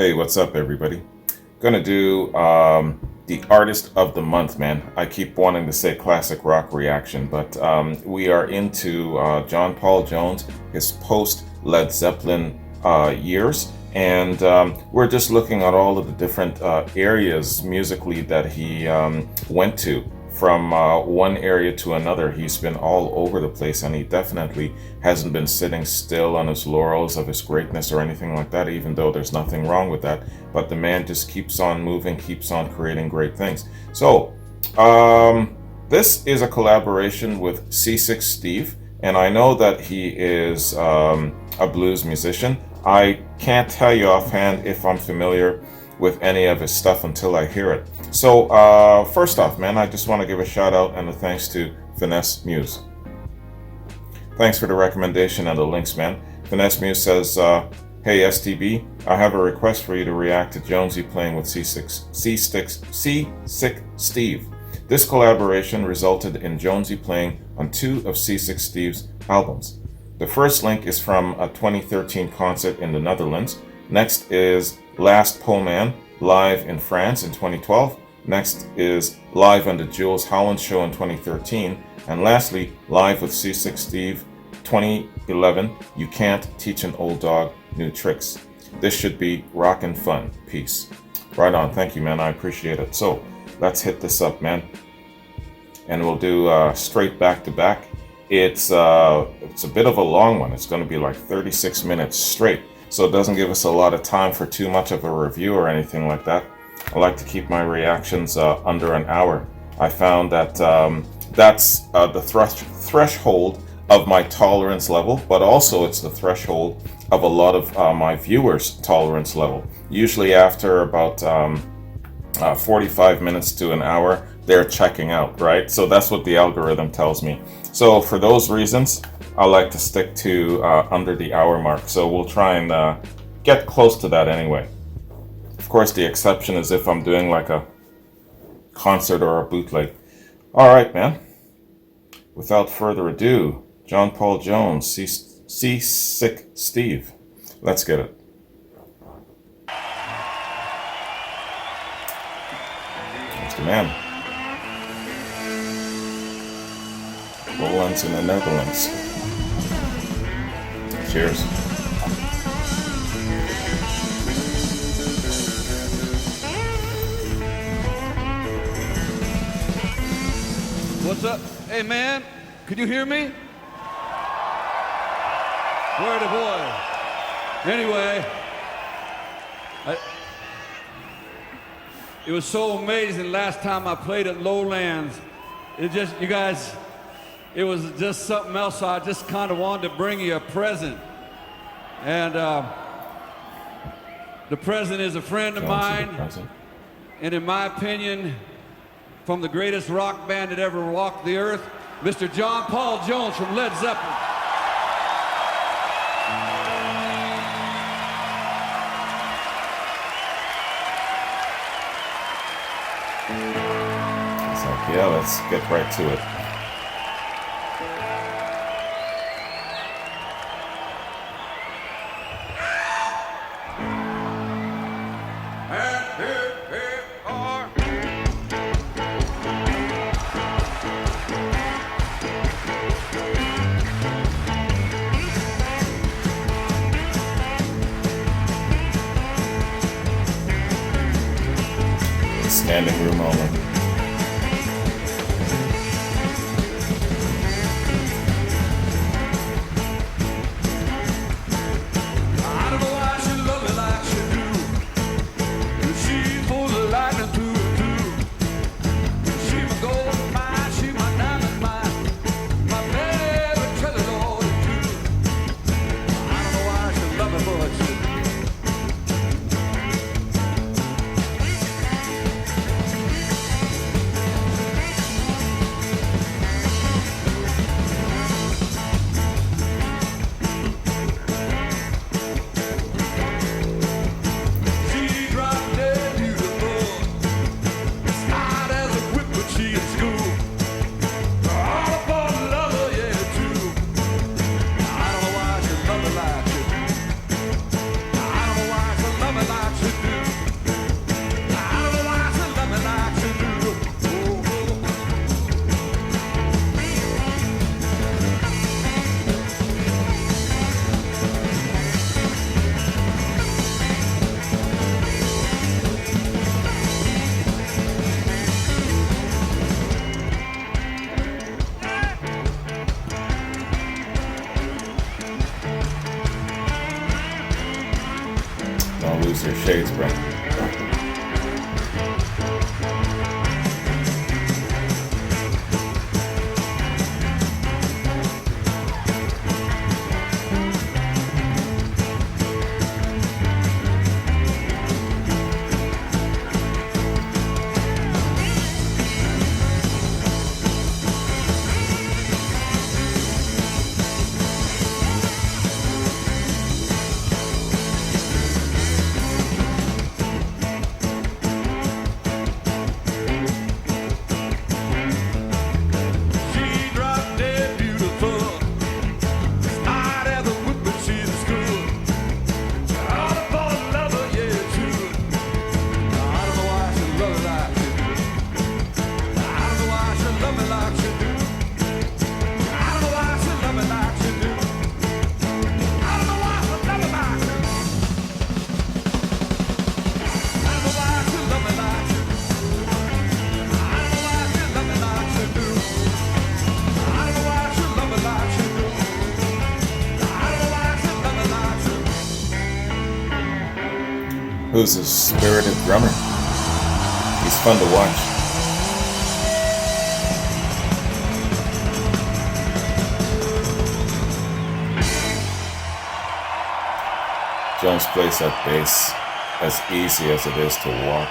Hey, what's up, everybody? Gonna do the artist of the month, man. I keep wanting to say classic rock reaction, but we are into John Paul Jones, his post Led Zeppelin years, and we're just looking at all of the different areas musically that he went to. From one area to another, he's been all over the place, and he definitely hasn't been sitting still on his laurels of his greatness or anything like that, even though there's nothing wrong with that. But the man just keeps on moving, keeps on creating great things. So, this is a collaboration with Seasick Steve, and I know that he is a blues musician. I can't tell you offhand if I'm familiar with any of his stuff until I hear it. So first off, man, I just want to give a shout out and a thanks to Finesse Muse. Thanks for the recommendation and the links, man. Finesse Muse says, hey STB, I have a request for you to react to Jonesy playing with Seasick Steve. This collaboration resulted in Jonesy playing on two of Seasick Steve's albums. The first link is from a 2013 concert in the Netherlands. Next is Last Poleman live in France in 2012. Next is live on the Jules Holland show in 2013. And lastly, live with Seasick Steve 2011. You can't teach an old dog new tricks. This should be rockin' fun. Peace. Right on. Thank you, man. I appreciate it. So let's hit this up, man. And we'll do straight back to back. It's a bit of a long one. It's going to be like 36 minutes straight. So it doesn't give us a lot of time for too much of a review or anything like that. I like to keep my reactions under an hour. I found that that's the threshold of my tolerance level, but also it's the threshold of a lot of my viewers' tolerance level. Usually after about 45 minutes to an hour, they're checking out, right? So that's what the algorithm tells me. So for those reasons, I like to stick to under the hour mark. So we'll try and get close to that anyway. Of course, the exception is if I'm doing like a concert or a bootleg. All right, man. Without further ado, John Paul Jones, Seasick Steve. Let's get it. There's the man. Roland's in the Netherlands. Cheers. What's up? Hey, man, could you hear me? Word of boy. Anyway, it was so amazing last time I played at Lowlands. It just, you guys, it was just something else, so I just kind of wanted to bring you a present. And the present is a friend of mine, and in my opinion, from the greatest rock band that ever walked the earth, Mr. John Paul Jones from Led Zeppelin. So, yeah, let's get right to it. Standing room only. Use your shades, bro. Who's a spirited drummer. He's fun to watch. Jones plays that bass as easy as it is to walk.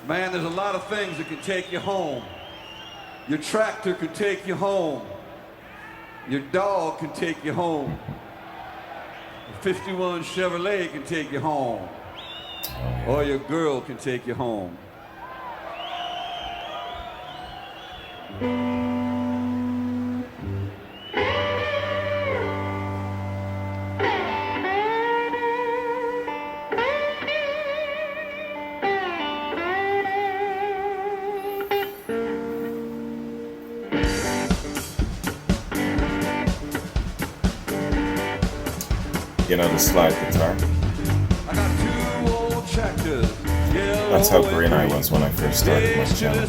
Man, there's a lot of things that can take you home. Your tractor can take you home. Your dog can take you home. A 51 Chevrolet can take you home. Or your girl can take you home. You know the slide guitar? I got 2 old tractors. That's how green I was when I first started my channel.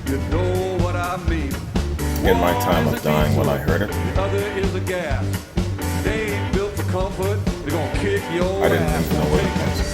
You know what I mean. In my time of dying when I heard it, The other is a gas. They ain't built for comfort. They're gonna kick your I didn't ass. even know what it was.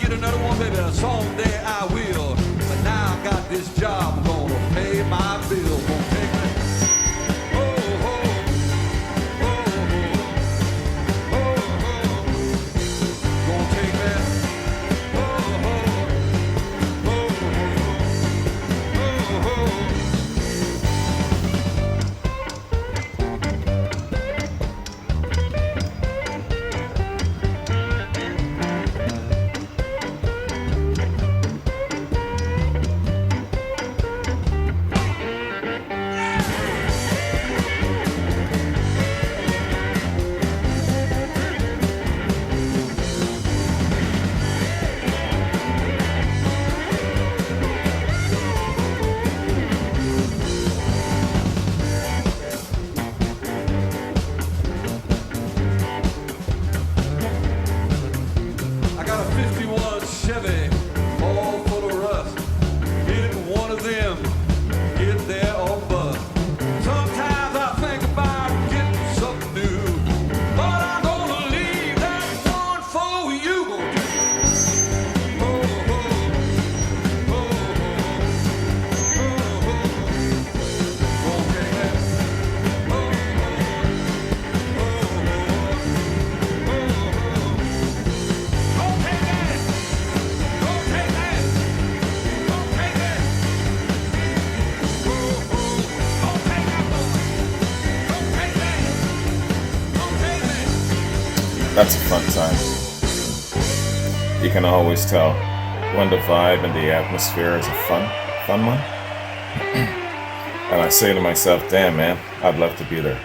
Get another one, baby. Someday I will. But now I got this job. I'm gonna pay my bills. Gonna take me. Oh, oh, oh, oh, oh, oh. Gonna take me. Oh, oh, oh, oh, oh, oh. That's a fun time. You can always tell when the vibe and the atmosphere is a fun one. And I say to myself, damn man, I'd love to be there.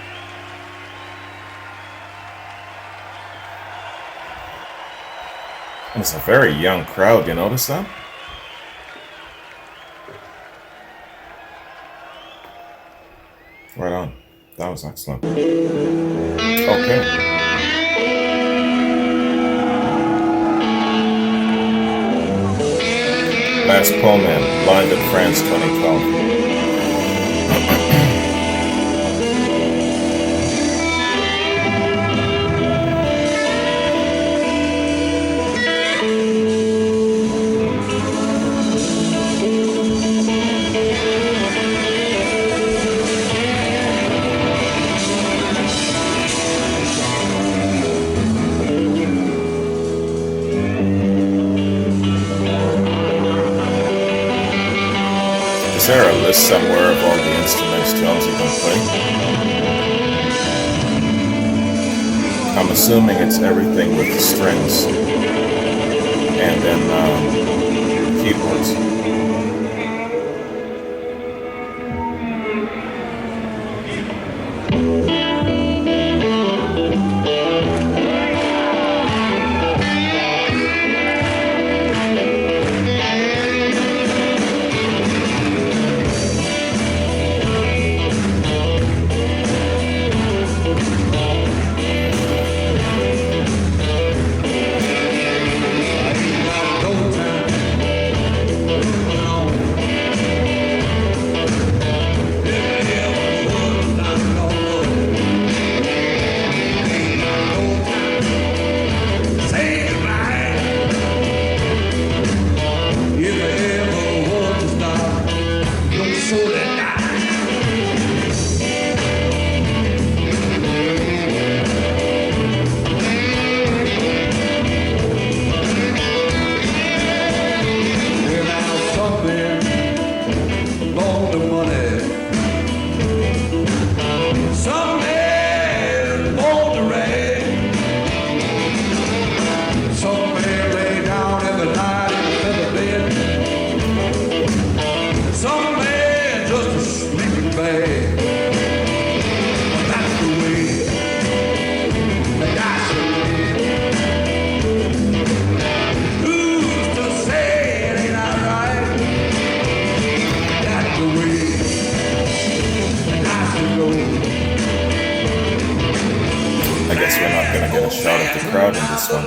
And it's a very young crowd, you notice that? Right on. That was excellent. Okay. Last Pullman, live at France 2012. Is there a list somewhere of all the instruments Jonesy can play? I'm assuming it's everything with the strings and then keyboards. Shout at the crowd in this one.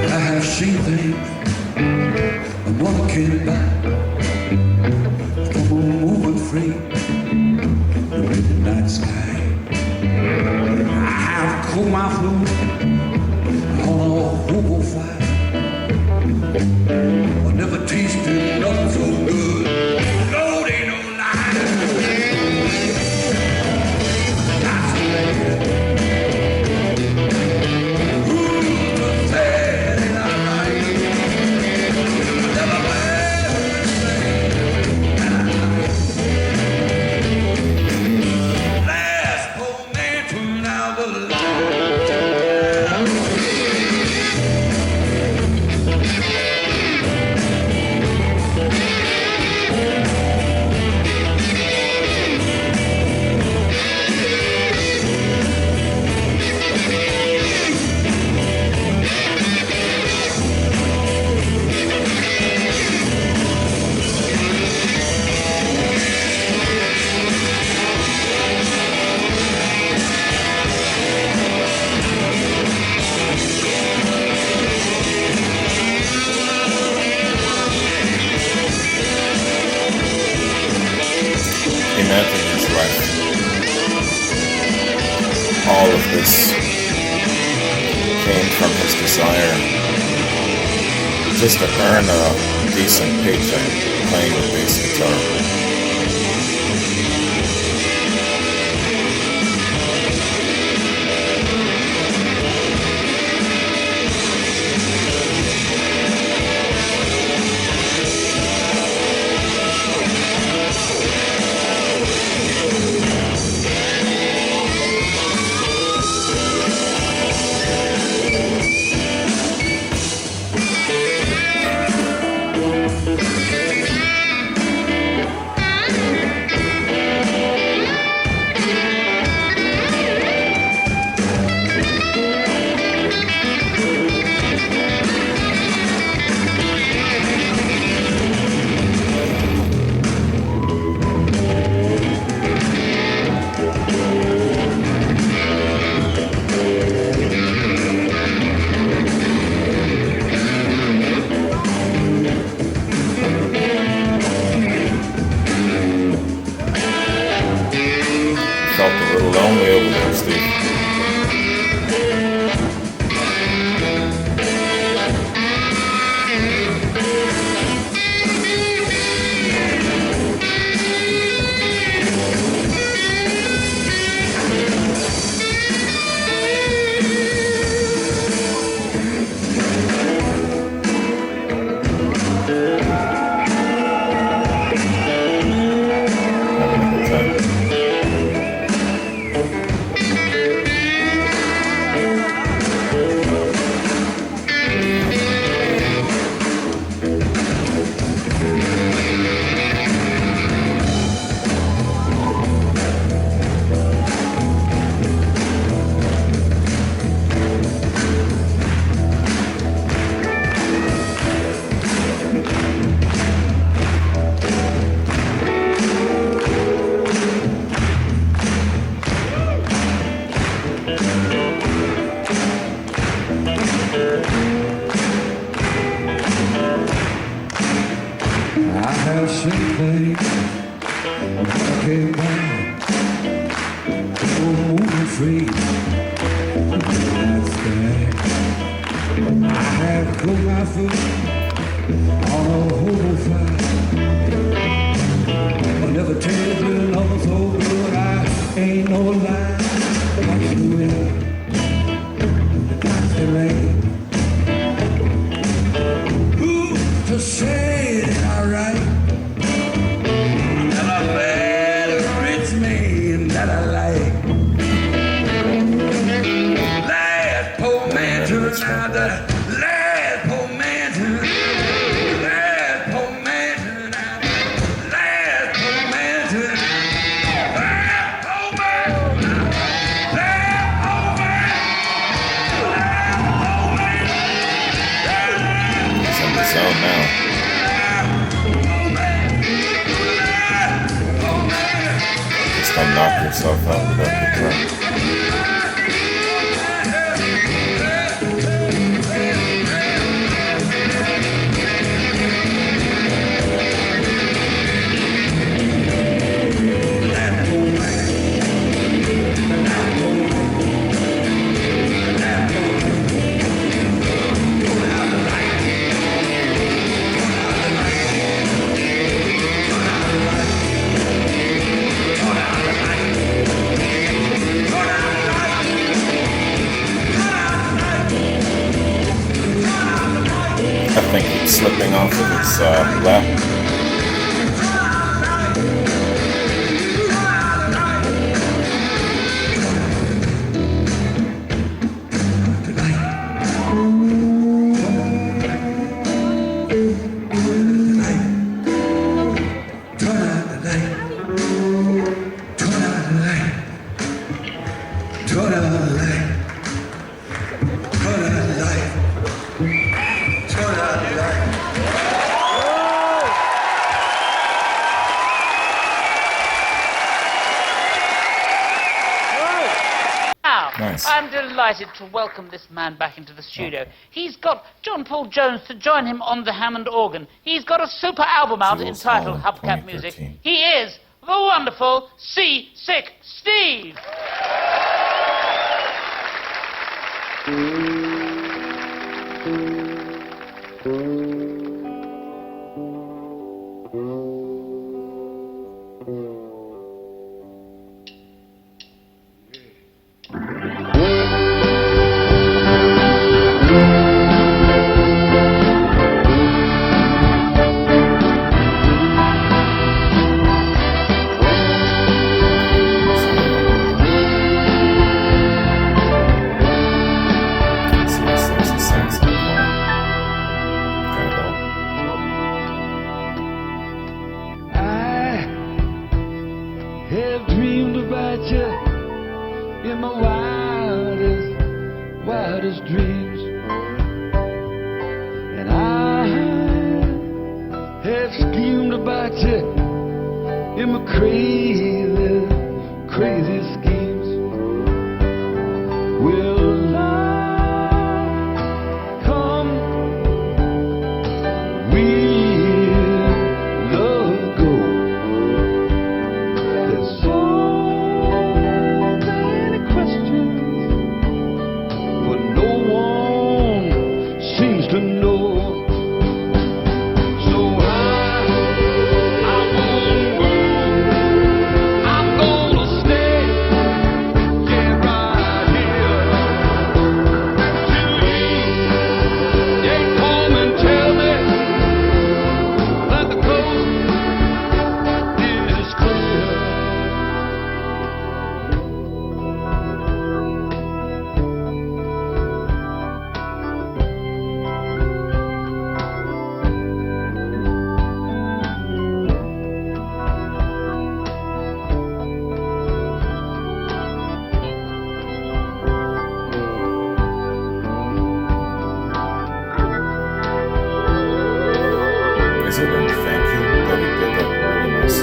I have seen things when it came by from the moving frame in the night sky. just to earn a decent paycheck playing the bass guitar. Felt a little lonely over there, Steve. Having a good time. I have seen things when I came down, moving free. I have put my foot on a hobo fly. I never tell you nothing so good, I ain't no lie. Watch the wind, watch the rain. Who's to say that I write? That I bad a rich man that I like. Last poor man turned out the last poor man turned. Last poor man turned out. Last poor man turned. Last poor man. Last poor man. Last poor man. He's in the zone now. Just don't knock yourself out with that guitar. I think he's slipping off of his lap. Nice. I'm delighted to welcome this man back into the studio. He's got John Paul Jones to join him on the Hammond organ. He's got a super album out Jules entitled Holland, Hubcap Music. 2013. He is the wonderful Seasick Steve. Have dreamed about you in my wildest dreams, and I have schemed about you in my crazy schemes. Will I come? Will love go? There's so many questions, but no one seems to know. So I won't move. I'm gonna stay, yeah, right here till they come and tell me that the coast is clear. Is it in Thank You that he did that really nice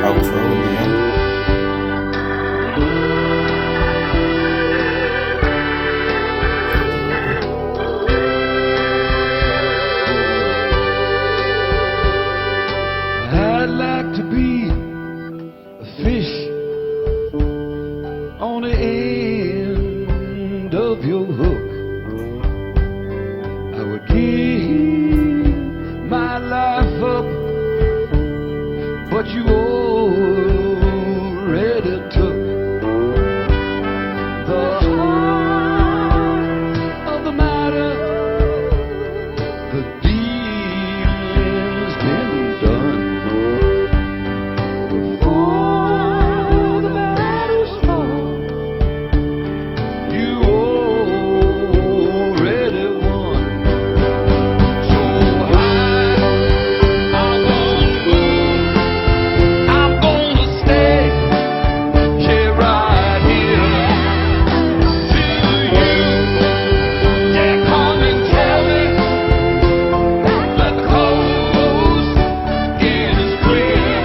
outro in the end? I'd like to be a fish on the end of your hook. I would give my life up, but you already took the heart of the matter. The dealing's been done. Before the battle's fought, you already won. So I won't move. I'm gonna stay, yeah, right here till you come and tell me that the coast is clear.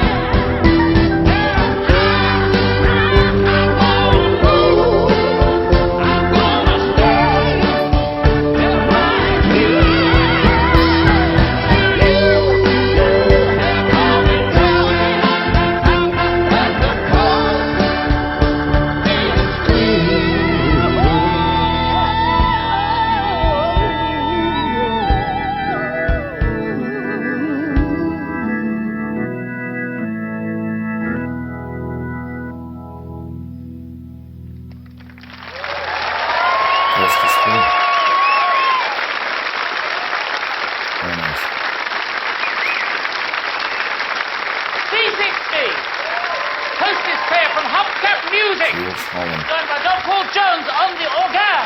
Coast is clear. Very nice. Seasick, Coast is Clear from Hubcap Music, Jules Holland. joined by John Paul Jones on the organ.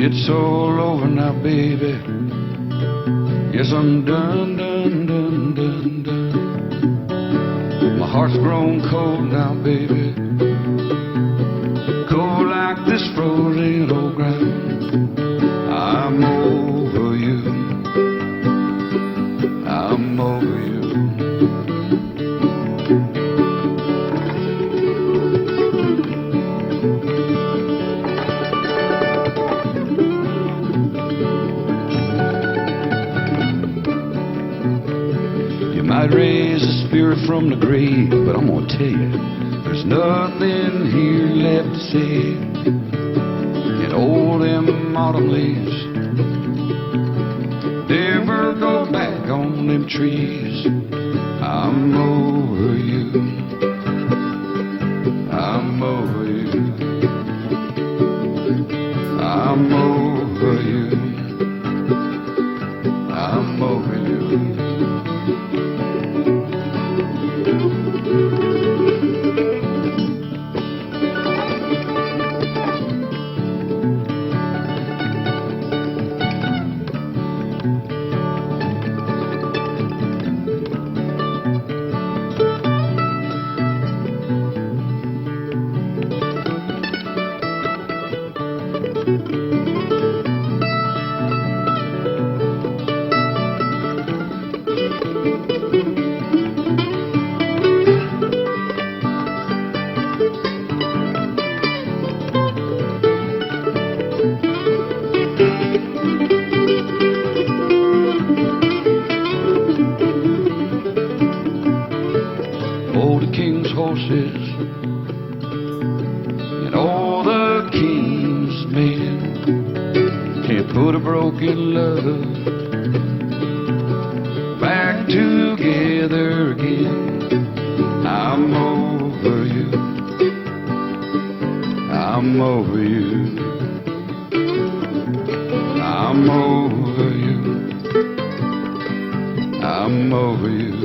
It's all over now, baby. Yes, I'm done. My heart's grown cold now, baby. Cold like this frozen old ground. I'm over you. I'm over you. spirit from the grave, but I'm gonna tell you, there's nothing here left to say. And all them autumn leaves never go back on them trees. I'm over you. I'm over you. I'm over you. I'm over you. All the king's horses and all the king's men can't put a broken love back together again. I'm over you. I'm over you. I'm over you. I'm over you.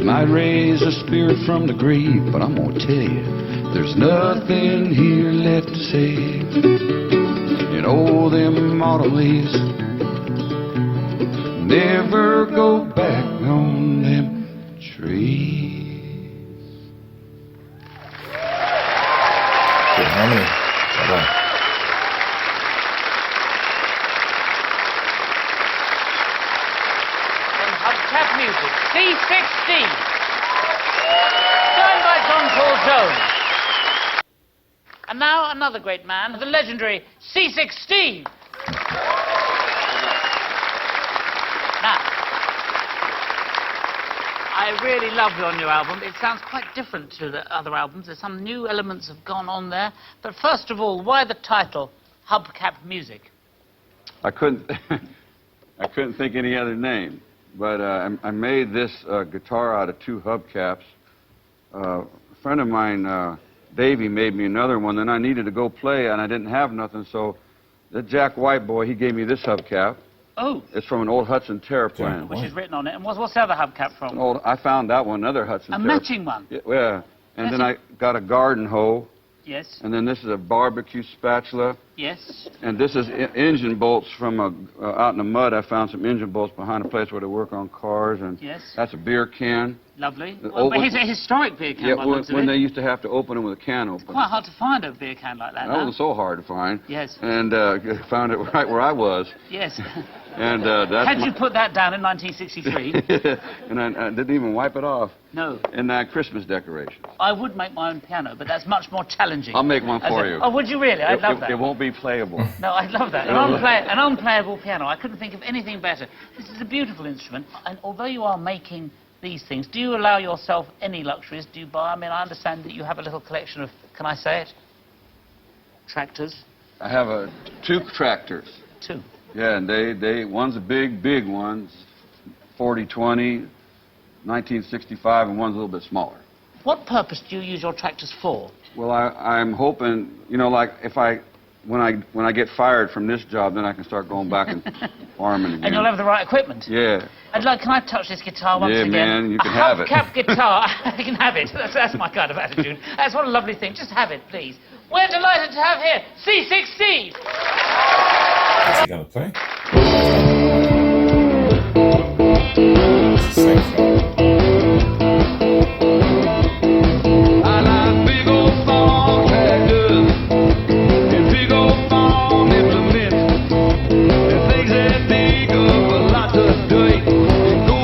Might raise a spirit from the grave, but I'm gonna tell you, there's nothing here left to save. And all them autumn leaves never go back on them trees. Good harmony. Well done. And hubcap music, C16, joined by John Paul Jones. And now another great man, the legendary C16. Now, I really love your new album. It sounds quite different to the other albums. There's some new elements have gone on there. But first of all, why the title, Hubcap Music? I couldn't think any other name. But I made this guitar out of 2 hubcaps. A friend of mine, Davey, made me another one. Then I needed to go play, and I didn't have nothing. So the Jack White boy, he gave me this hubcap. Oh. It's from an old Hudson Terraplane. Which is written on it. And what's the other hubcap from? I found that one, another Hudson A Terraplane. matching one? Yeah. And then I got a garden hoe. Yes. And then this is a barbecue spatula. Yes. And this is engine bolts from out in the mud. I found some engine bolts behind a place where they work on cars. And yes. That's a beer can. Lovely. Well, it's a historic beer can. Yeah, when they used to have to open them with a can opener. It's quite hard to find a beer can like that. That wasn't so hard to find. Yes. And found it right where I was. Yes. And that's had you put that down in 1963? And I didn't even wipe it off. No. And Christmas decorations. I would make my own piano, but that's much more challenging. I'll make one for you. Oh, would you really? I'd love that. It won't be playable. No, I'd love that. An unplayable piano. I couldn't think of anything better. This is a beautiful instrument, and although you are making these things, do you allow yourself any luxuries? Do you buy? I mean, I understand that you have a little collection of, can I say it? Tractors. I have 2 tractors. 2. Yeah, and one's a big one, 40-20, 1965, and one's a little bit smaller. What purpose do you use your tractors for? Well, I'm hoping, like when I get fired from this job, then I can start going back and farming again. And you'll have the right equipment. Yeah. Can I touch this guitar once again? Yeah, man, you can have it. A hubcap guitar. I can have it. That's my kind of attitude. That's what a lovely thing. Just have it, please. We're delighted to have here C16. Is he gonna play? Sing for me. I like big old farm tractors and big old farm implements and things that dig up a lot of dirt and go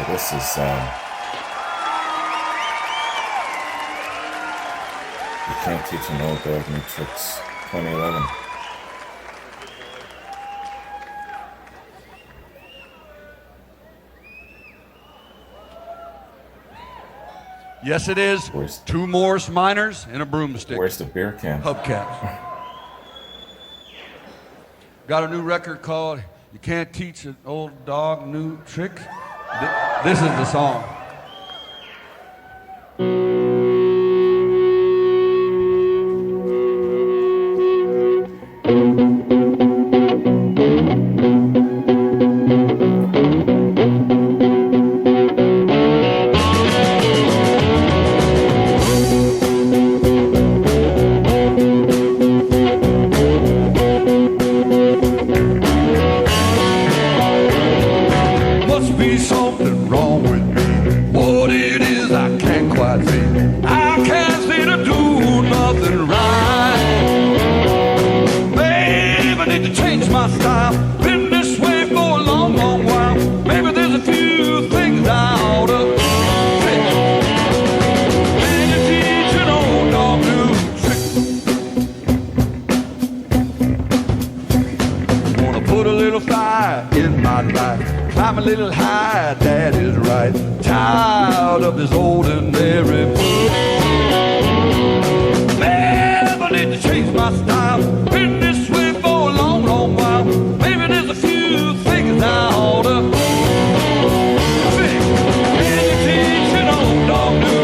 this is You Can't Teach an Old Dog New Tricks, 2011. Yes, it is. Where's- 2 Morris minors and a broomstick. Where's the beer can? Hubcaps. Got a new record called You Can't Teach an Old Dog New Trick. This is the song. Must be something wrong with me. What it is, I can't quite see. I can't seem to do nothing right. Babe, I need to change my style. Been this way for a long, long while. Maybe there's a few things I ought to fix. Can you teach an old dog new trick? Wanna put a little fire in my life. Climb a little high, that is right. Tired of this ordinary food. Man, I need to change my style. Been this way for a long, long while. Maybe there's a few things I ought to fix. Can you teach an old dog new?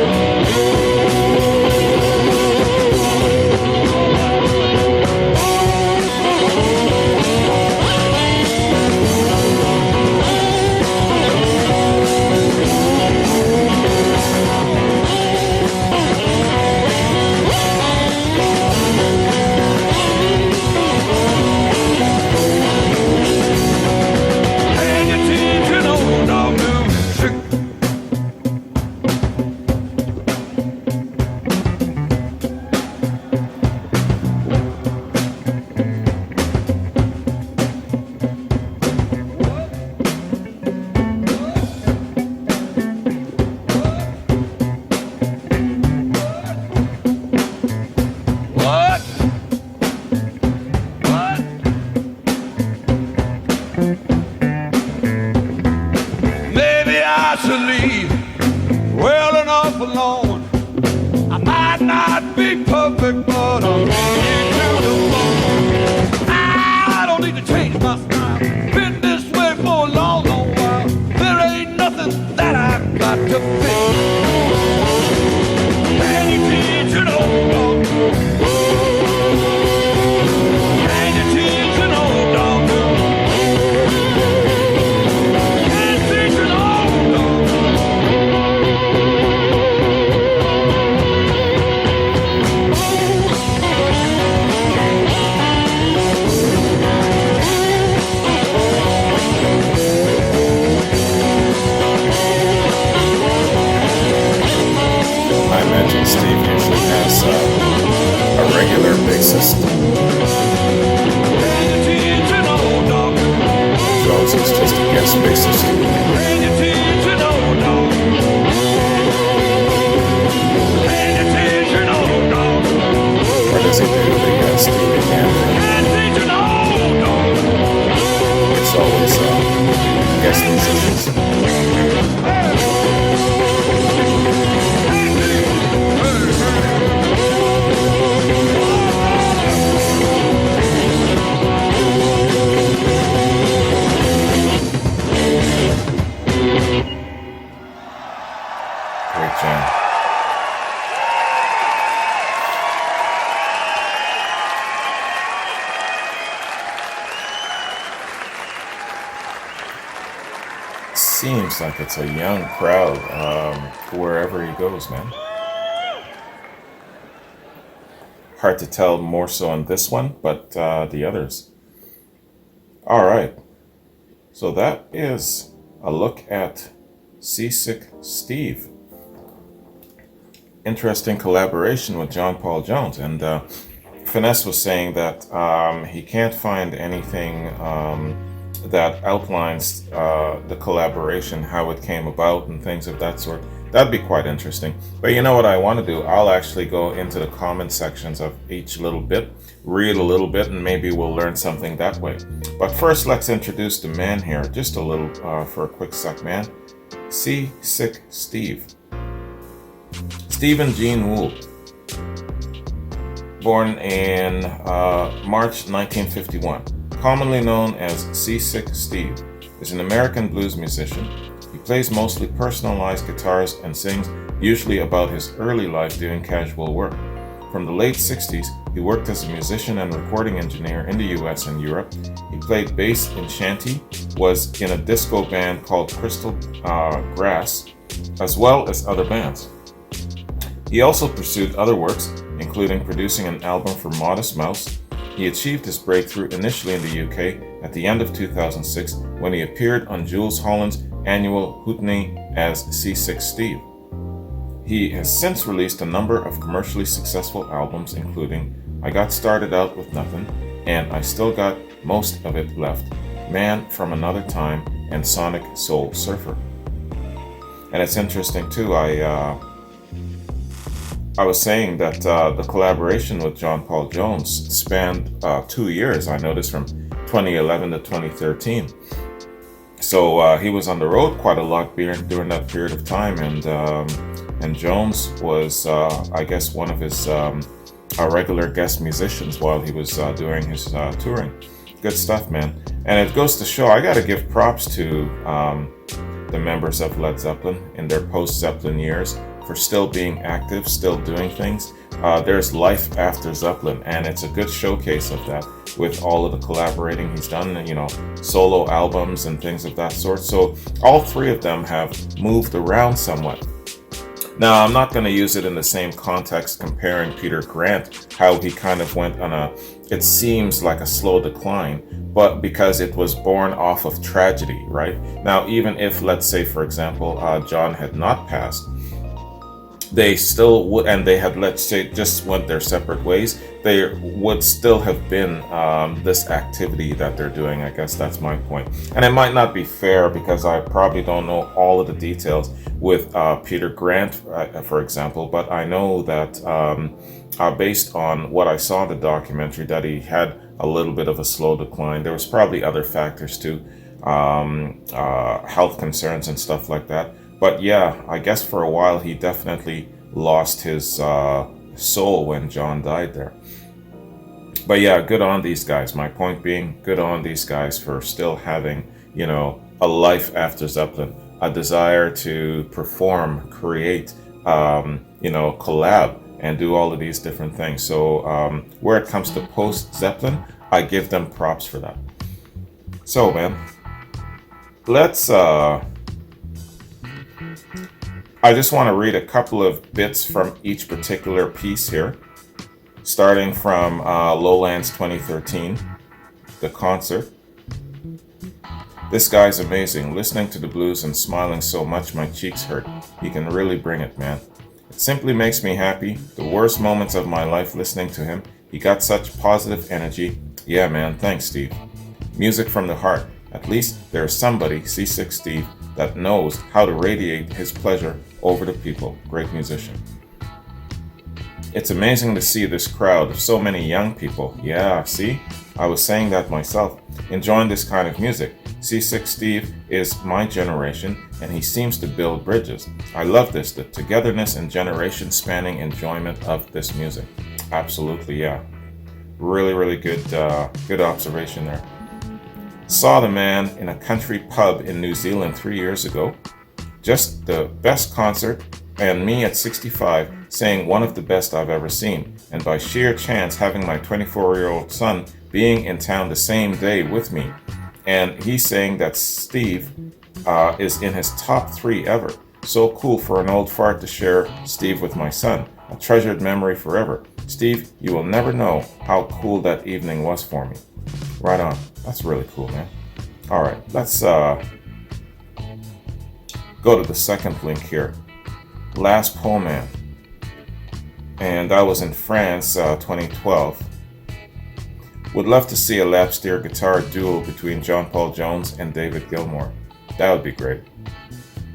Can you teach an old dog new trick? What? What? Maybe I should leave well enough alone. I might not be perfect, but I'm getting to the bone. I don't need to change my style. Been this way for a long, long while. There ain't nothing that I got to fix. Can you teach an old dog? Can you teach an old dog? Can you teach an old dog? I imagine Steve usually has a regular bassist. Can you teach an old dog? Jones is just a guest bassist. Can you teach an old dog? Can you teach an old dog? Or does he do the Stevie Beyond? Can you teach an old dog? It's always guest musicians. Great jam. Seems like it's a young crowd wherever he goes, man. Hard to tell more so on this one, but the others. All right. So that is a look at Seasick Steve. Interesting collaboration with John Paul Jones. And Finesse was saying that he can't find anything that outlines the collaboration, how it came about, and things of that sort. That'd be quite interesting. But you know what I want to do? I'll actually go into the comment sections of each little bit, read a little bit, and maybe we'll learn something that way. But first, let's introduce the man here, just a little for a quick sec, man. Seasick Steve. Stephen Gene Wool, born in March 1951, commonly known as Seasick Steve, is an American blues musician. He plays mostly personalized guitars and sings usually about his early life doing casual work. From the late 60s, he worked as a musician and recording engineer in the US and Europe. He played bass in shanty, was in a disco band called Crystal Grass, as well as other bands. He also pursued other works, including producing an album for Modest Mouse. He achieved his breakthrough initially in the UK at the end of 2006 when he appeared on Jools Holland's annual Hootney as Seasick Steve. He has since released a number of commercially successful albums, including I Got Started Out With Nothing and I Still Got Most of It Left, Man from Another Time, and Sonic Soul Surfer. And it's interesting too, I was saying that the collaboration with John Paul Jones spanned 2 years, I noticed, from 2011 to 2013. So he was on the road quite a lot during that period of time, and Jones was, I guess, one of his regular guest musicians while he was doing his touring. Good stuff, man. And it goes to show, I got to give props to the members of Led Zeppelin in their post-Zeppelin years for still being active, still doing things. There's life after Zeppelin, and it's a good showcase of that with all of the collaborating he's done, you know, solo albums and things of that sort. So all three of them have moved around somewhat. Now, I'm not going to use it in the same context comparing Peter Grant, how he kind of went on it seems like a slow decline, but because it was born off of tragedy, right? Now, even if, let's say, for example, John had not passed, they still would, and they had, let's say, just went their separate ways, there would still have been this activity that they're doing. I guess that's my point. And it might not be fair because I probably don't know all of the details with Peter Grant, for example, but I know that based on what I saw in the documentary, that he had a little bit of a slow decline. There was probably other factors too, health concerns and stuff like that. But yeah, I guess for a while he definitely lost his soul when John died there. But yeah, good on these guys. My point being, good on these guys for still having, you know, a life after Zeppelin, a desire to perform, create, you know, collab, and do all of these different things. So where it comes to post-Zeppelin, I give them props for that. So, man, let's... I just want to read a couple of bits from each particular piece here, starting from Lowlands 2013, the concert. This guy's amazing. Listening to the blues and smiling so much my cheeks hurt. He can really bring it, man. It simply makes me happy. The worst moments of my life listening to him. He got such positive energy. Yeah, man. Thanks, Steve. Music from the heart. At least there's somebody, Seasick Steve, that knows how to radiate his pleasure over to people. Great musician. It's amazing to see this crowd of so many young people. Yeah, see? I was saying that myself. Enjoying this kind of music. Seasick Steve is my generation, and he seems to build bridges. I love this, the togetherness and generation-spanning enjoyment of this music. Absolutely, yeah. Really, really good, good observation there. Saw the man in a country pub in New Zealand 3 years ago. Just the best concert, and me at 65 saying one of the best I've ever seen. And by sheer chance having my 24-year-old son being in town the same day with me. And he's saying that Steve is in his top 3 ever. So cool for an old fart to share Steve with my son. A treasured memory forever. Steve, you will never know how cool that evening was for me. Right on. That's really cool, man. All right, let's go to the second link here. Last Pole Man. And that was in France, 2012. Would love to see a lap steel guitar duo between John Paul Jones and David Gilmour. That would be great.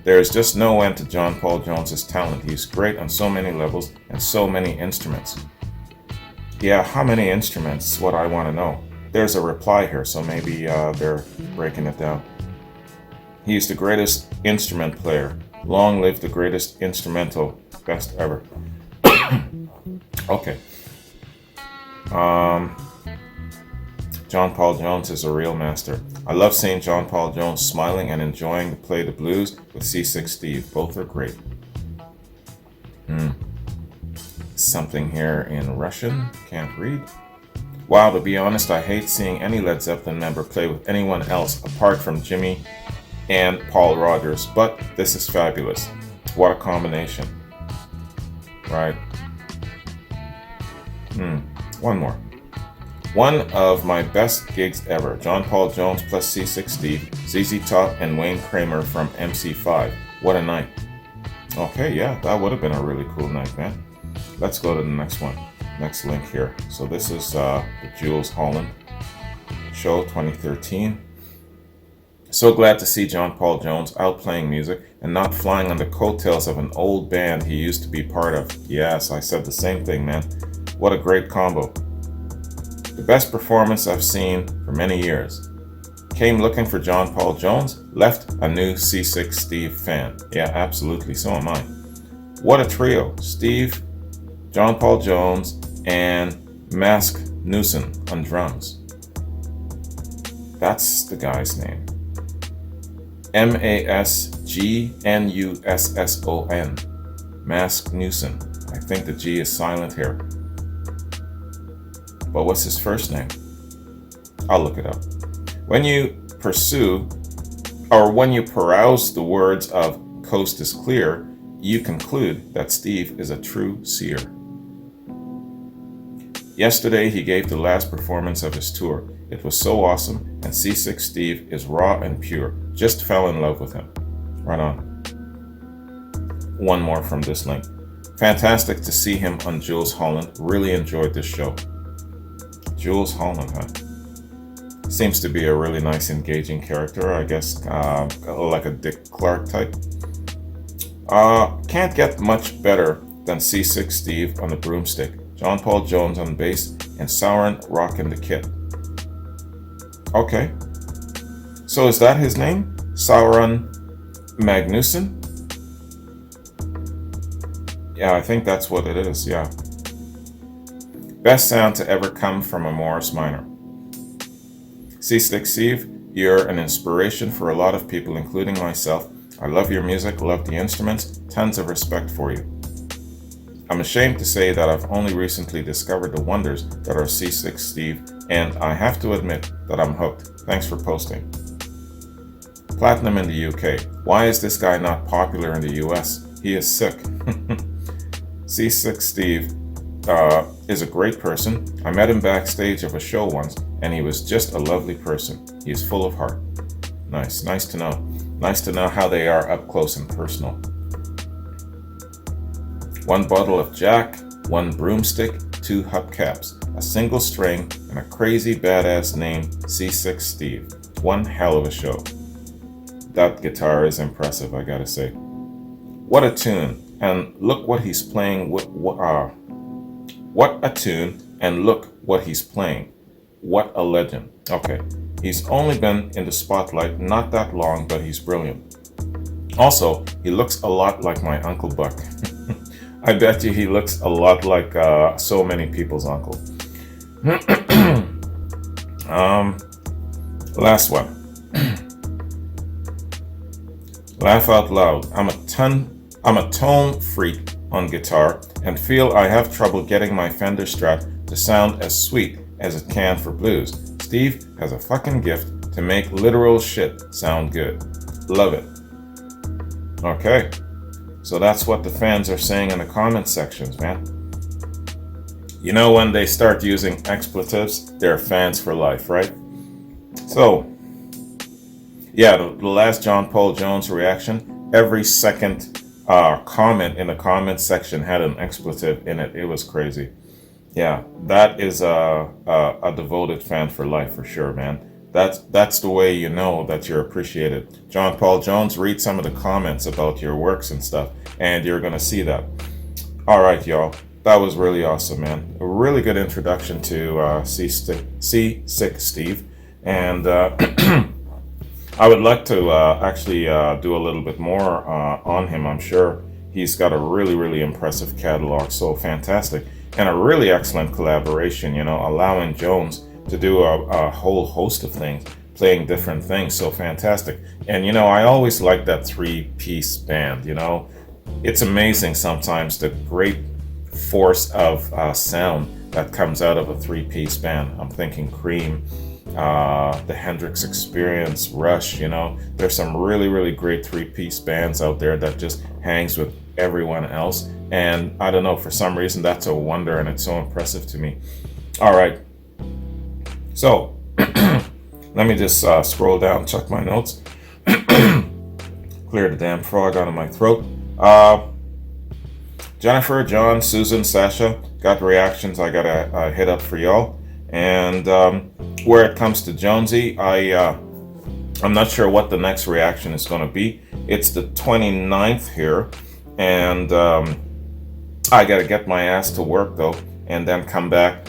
There is just no end to John Paul Jones's talent. He's great on so many levels and so many instruments. Yeah, how many instruments? What I want to know. There's a reply here, so maybe they're breaking it down. He's the greatest instrument player. Long live the greatest instrumental. Best ever. Okay. John Paul Jones is a real master. I love seeing John Paul Jones smiling and enjoying to play the blues with Seasick Steve. Both are great. Something here in Russian. Can't read. Wow, to be honest, I hate seeing any Led Zeppelin member play with anyone else apart from Jimmy and Paul Rodgers, but this is fabulous. What a combination. Right. One more. One of my best gigs ever. John Paul Jones plus Seasick Steve, ZZ Top, and Wayne Kramer from MC5. What a night. Okay, yeah, that would have been a really cool night, man. Let's go to the next one. Next link here. So this is the Jools Holland show 2013. So glad to see John Paul Jones out playing music and not flying on the coattails of an old band he used to be part of. Yes, I said the same thing, man. What a great combo. The best performance I've seen for many years. Came looking for John Paul Jones, left a new Seasick Steve fan. Yeah, absolutely, so am I. What a trio. Steve, John Paul Jones, and Mask Newson on drums. That's the guy's name. Masgnuusson. Mask Newson. I think the G is silent here. But what's his first name? I'll look it up. When you peruse the words of Coast is Clear, you conclude that Steve is a true seer. Yesterday, he gave the last performance of his tour. It was so awesome, and Seasick Steve is raw and pure. Just fell in love with him. Right on. One more from this link. Fantastic to see him on Jools Holland. Really enjoyed this show. Jools Holland, huh? Seems to be a really nice, engaging character, I guess, like a Dick Clark type. Can't get much better than Seasick Steve on the broomstick, John Paul Jones on bass, and Sauron rocking the kit. Okay. So is that his name? Sauron Magnusson? Yeah, I think that's what it is, yeah. Best sound to ever come from a Morris Minor. Seasick Steve, you're an inspiration for a lot of people, including myself. I love your music, love the instruments, tons of respect for you. I'm ashamed to say that I've only recently discovered the wonders that are Seasick Steve, and I have to admit that I'm hooked. Thanks for posting. Platinum in the UK. Why is this guy not popular in the US? He is sick. Seasick Steve is a great person. I met him backstage of a show once, and he was just a lovely person. He is full of heart. Nice to know. Nice to know how they are up close and personal. One bottle of Jack, one broomstick, 2 hubcaps, a single string, and a crazy badass name, Seasick Steve. One hell of a show. That guitar is impressive, I gotta say. What a tune, and look what he's playing. What a tune, and look what he's playing. What a legend. Okay, he's only been in the spotlight not that long, but he's brilliant. Also, he looks a lot like my Uncle Buck. I bet you he looks a lot like so many people's uncle. Last one. Laugh out loud. I'm a tone freak on guitar and feel I have trouble getting my Fender Strat to sound as sweet as it can for blues. Steve has a fucking gift to make literal shit sound good. Love it. Okay. So that's what the fans are saying in the comment sections, man. You know, when they start using expletives, they're fans for life, right? So, yeah, the last John Paul Jones reaction, every second comment in the comment section had an expletive in it. It was crazy. Yeah, that is a devoted fan for life for sure, man. That's the way you know that you're appreciated. John Paul Jones, read some of the comments about your works and stuff, and you're gonna see that. All right, y'all. That was really awesome, man. A really good introduction to Seasick Steve, and I would like to actually do a little bit more on him. I'm sure he's got a really, really impressive catalog, so fantastic, and a really excellent collaboration, you know, allowing Jones to do a whole host of things, playing different things, so fantastic. And, you know, I always like that three-piece band, you know. It's amazing sometimes the great force of sound that comes out of a three-piece band. I'm thinking Cream, the Hendrix Experience, Rush, you know. There's some really, really great three-piece bands out there that just hangs with everyone else. And I don't know, for some reason, that's a wonder, and it's so impressive to me. All right. So, let me just scroll down, check my notes. Clear the damn frog out of my throat. Jennifer, John, Susan, Sasha, got reactions I gotta hit up for y'all. And where it comes to Jonesy, I'm not sure what the next reaction is going to be. It's the 29th here, and I gotta get my ass to work though, and then come back,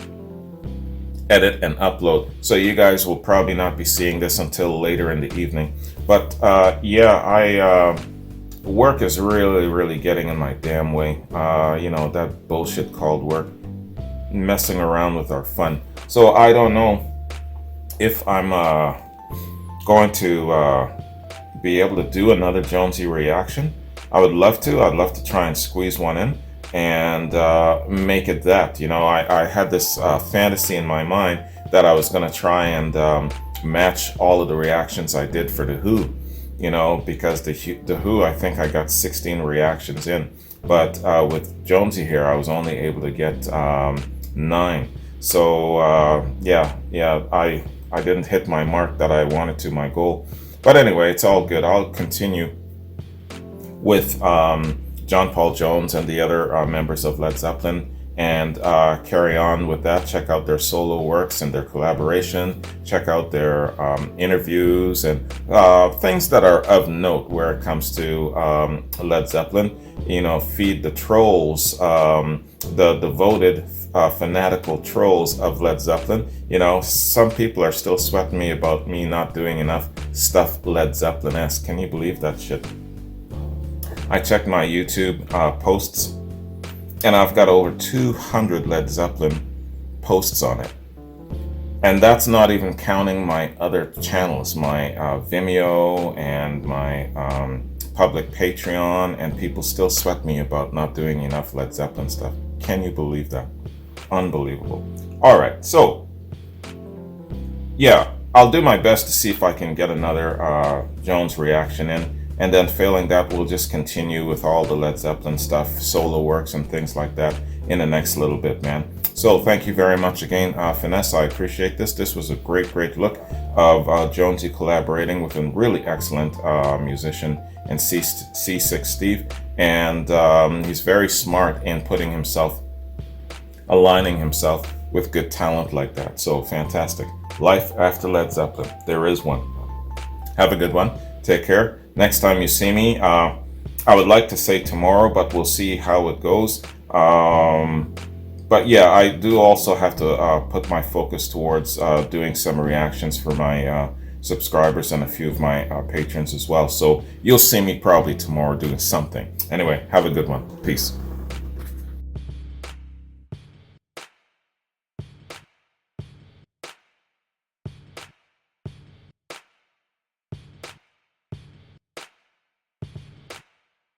edit and upload. So you guys will probably not be seeing this until later in the evening. But yeah, work is really, really getting in my damn way. You know, that bullshit called work, messing around with our fun. So I don't know if I'm going to be able to do another Jonesy reaction. I would love to. I'd love to try and squeeze one in and make it that. You know, I had this fantasy in my mind that I was going to try and match all of the reactions I did for The Who. You know, because the Who, I think I got 16 reactions in. But with Jonesy here, I was only able to get 9. So yeah, I didn't hit my mark that I wanted to, my goal. But anyway, it's all good. I'll continue with John Paul Jones and the other members of Led Zeppelin and carry on with that. Check out their solo works and their collaboration. Check out their interviews and things that are of note where it comes to Led Zeppelin. You know, feed the trolls, the devoted fanatical trolls of Led Zeppelin. You know, some people are still sweating me about me not doing enough stuff Led Zeppelin-esque. Can you believe that shit? I checked my YouTube posts, and I've got over 200 Led Zeppelin posts on it. And that's not even counting my other channels, my Vimeo and my public Patreon, and people still sweat me about not doing enough Led Zeppelin stuff. Can you believe that? Unbelievable. All right, so yeah, I'll do my best to see if I can get another Jones reaction in. And then failing that, we'll just continue with all the Led Zeppelin stuff, solo works and things like that in the next little bit, man. So thank you very much again, Finesse. I appreciate this. This was a great look of Jonesy collaborating with a really excellent musician and Seasick Steve. And he's very smart in aligning himself with good talent like that. So fantastic. Life after Led Zeppelin. There is one. Have a good one. Take care. Next time you see me, I would like to say tomorrow, but we'll see how it goes. But yeah, I do also have to put my focus towards doing some reactions for my subscribers and a few of my patrons as well. So you'll see me probably tomorrow doing something. Anyway, have a good one. Peace.